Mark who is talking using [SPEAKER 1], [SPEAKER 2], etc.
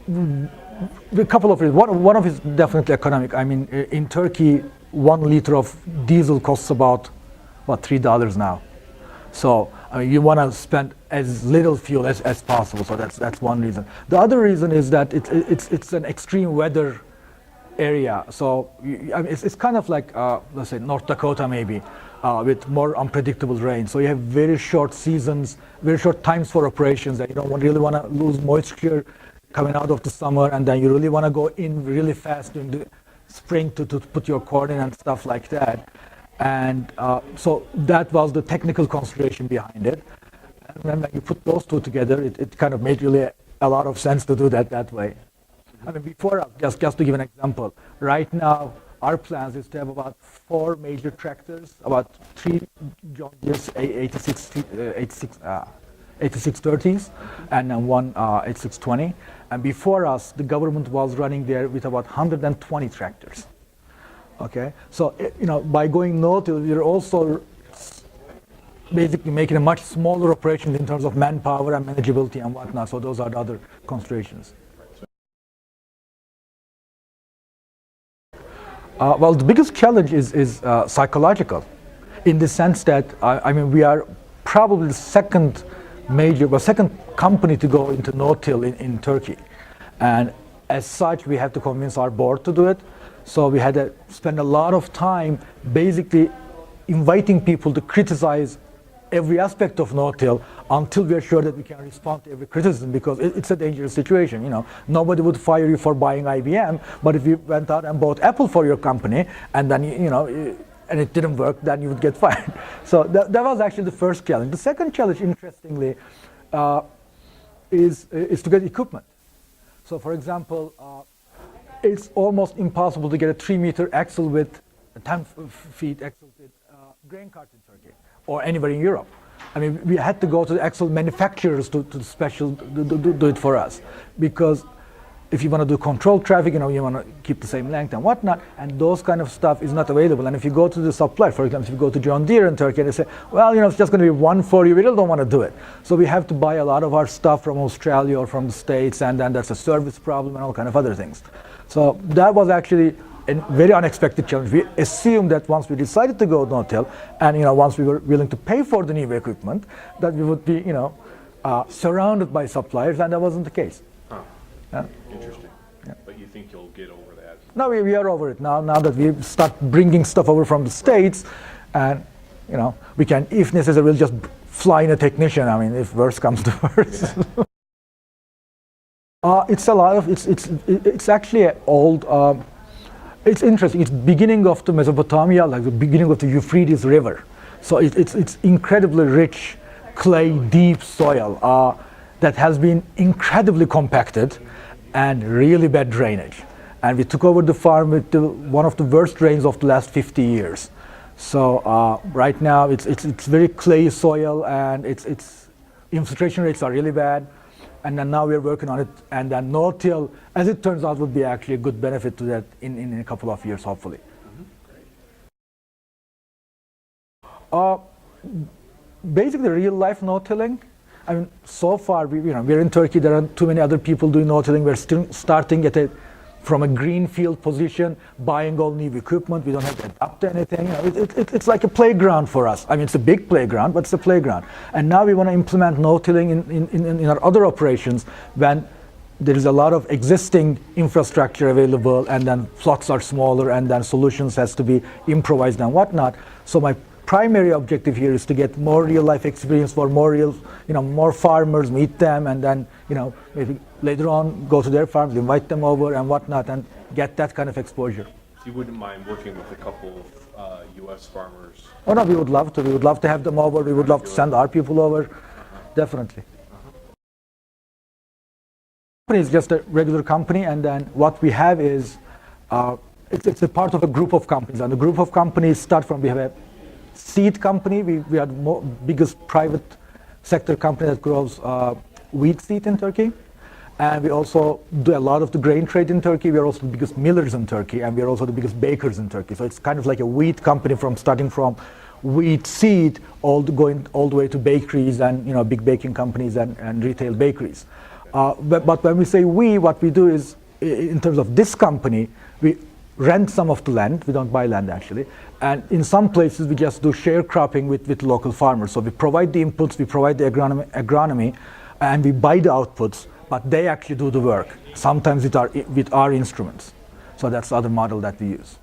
[SPEAKER 1] A couple of reasons. One of it is definitely economic. I mean, in Turkey, 1 liter of diesel costs about $3 now. So I mean, you want to spend as little fuel as possible. So that's one reason. The other reason is that it's an extreme weather area. So I mean, it's kind of like let's say North Dakota maybe, with more unpredictable rain. So you have very short seasons, very short times for operations. That you don't really want to lose moisture coming out of the summer, and then you really want to go in really fast in the spring to put your corn in and stuff like that. And so that was the technical consideration behind it. And when you put those two together, it kind of made really a lot of sense to do that way. I mean, before, just to give an example, right now our plans is to have about 4 major tractors, about 3 John Deere's 8630s, and then 1 8620. And before us, the government was running there with about 120 tractors. Okay, so by going no-till, we're also basically making a much smaller operation in terms of manpower and manageability and whatnot. So those are the other considerations. Well, the biggest challenge is psychological, in the sense that I mean, we are probably the second company to go into no-till in Turkey, and as such, we had to convince our board to do it. So we had to spend a lot of time basically inviting people to criticize every aspect of no-till until we are sure that we can respond to every criticism, because it's a dangerous situation. Nobody would fire you for buying IBM, but if you went out and bought Apple for your company and then and it didn't work, then you would get fired. So that was actually the first challenge. The second challenge, interestingly, is to get equipment. So, for example, it's almost impossible to get a 3-meter axle width, a 10-feet axle width grain cart in Turkey or anywhere in Europe. I mean, we had to go to the axle manufacturers to do it for us, because if you want to do controlled traffic, you want to keep the same length and whatnot, and those kind of stuff is not available. And if you go to the supplier, for example, if you go to John Deere in Turkey, and they say, well, it's just going to be one for you, we really don't want to do it. So we have to buy a lot of our stuff from Australia or from the States, and then that's a service problem and all kind of other things. So that was actually a very unexpected challenge. We assumed that once we decided to go no-till, and once we were willing to pay for the new equipment, that we would be surrounded by suppliers, and that wasn't the case.
[SPEAKER 2] Interesting. Yeah. But you think you'll get over that?
[SPEAKER 1] No, we are over it now. Now that we start bringing stuff over from the States, and we can, if necessary, we'll just fly in a technician. I mean, if worse comes to worse. Yeah. It's actually an old. It's interesting. It's beginning of the Mesopotamia, like the beginning of the Euphrates River. So it's incredibly rich, clay, deep soil that has been incredibly compacted and really bad drainage. And we took over the farm with one of the worst rains of the last 50 years. So right now it's very clay soil, and its infiltration rates are really bad. And then now we're working on it, and then no-till, as it turns out, would be actually a good benefit to that in a couple of years, hopefully. Basically, real-life no-tilling. I mean, so far, we're in Turkey. There aren't too many other people doing no-tilling. We're still starting from a greenfield position, buying all new equipment. We don't have to adapt to anything. It's like a playground for us. I mean, it's a big playground, but it's a playground. And now we want to implement no-tilling in our other operations when there is a lot of existing infrastructure available, and then plots are smaller, and then solutions has to be improvised and whatnot. So my primary objective here is to get more real-life experience for more more farmers, meet them, and then maybe later on go to their farms, invite them over and whatnot, and get that kind of exposure.
[SPEAKER 2] You wouldn't mind working with a couple of U.S. farmers? Oh
[SPEAKER 1] no, we would love to. We would love to have them over. We would love to send our people over. Definitely. Company is just a regular company, and then what we have is it's a part of a group of companies, and the group of companies start from, we have a seed company. We are the biggest private sector company that grows wheat seed in Turkey. And we also do a lot of the grain trade in Turkey. We are also the biggest millers in Turkey, and we are also the biggest bakers in Turkey. So it's kind of like a wheat company, starting from wheat seed going all the way to bakeries and big baking companies and retail bakeries. But when we say we, what we do is, in terms of this company, we rent some of the land. We don't buy land actually, and in some places we just do sharecropping with local farmers. So we provide the inputs, we provide the agronomy, and we buy the outputs, but they actually do the work. Sometimes with our instruments. So that's the other model that we use.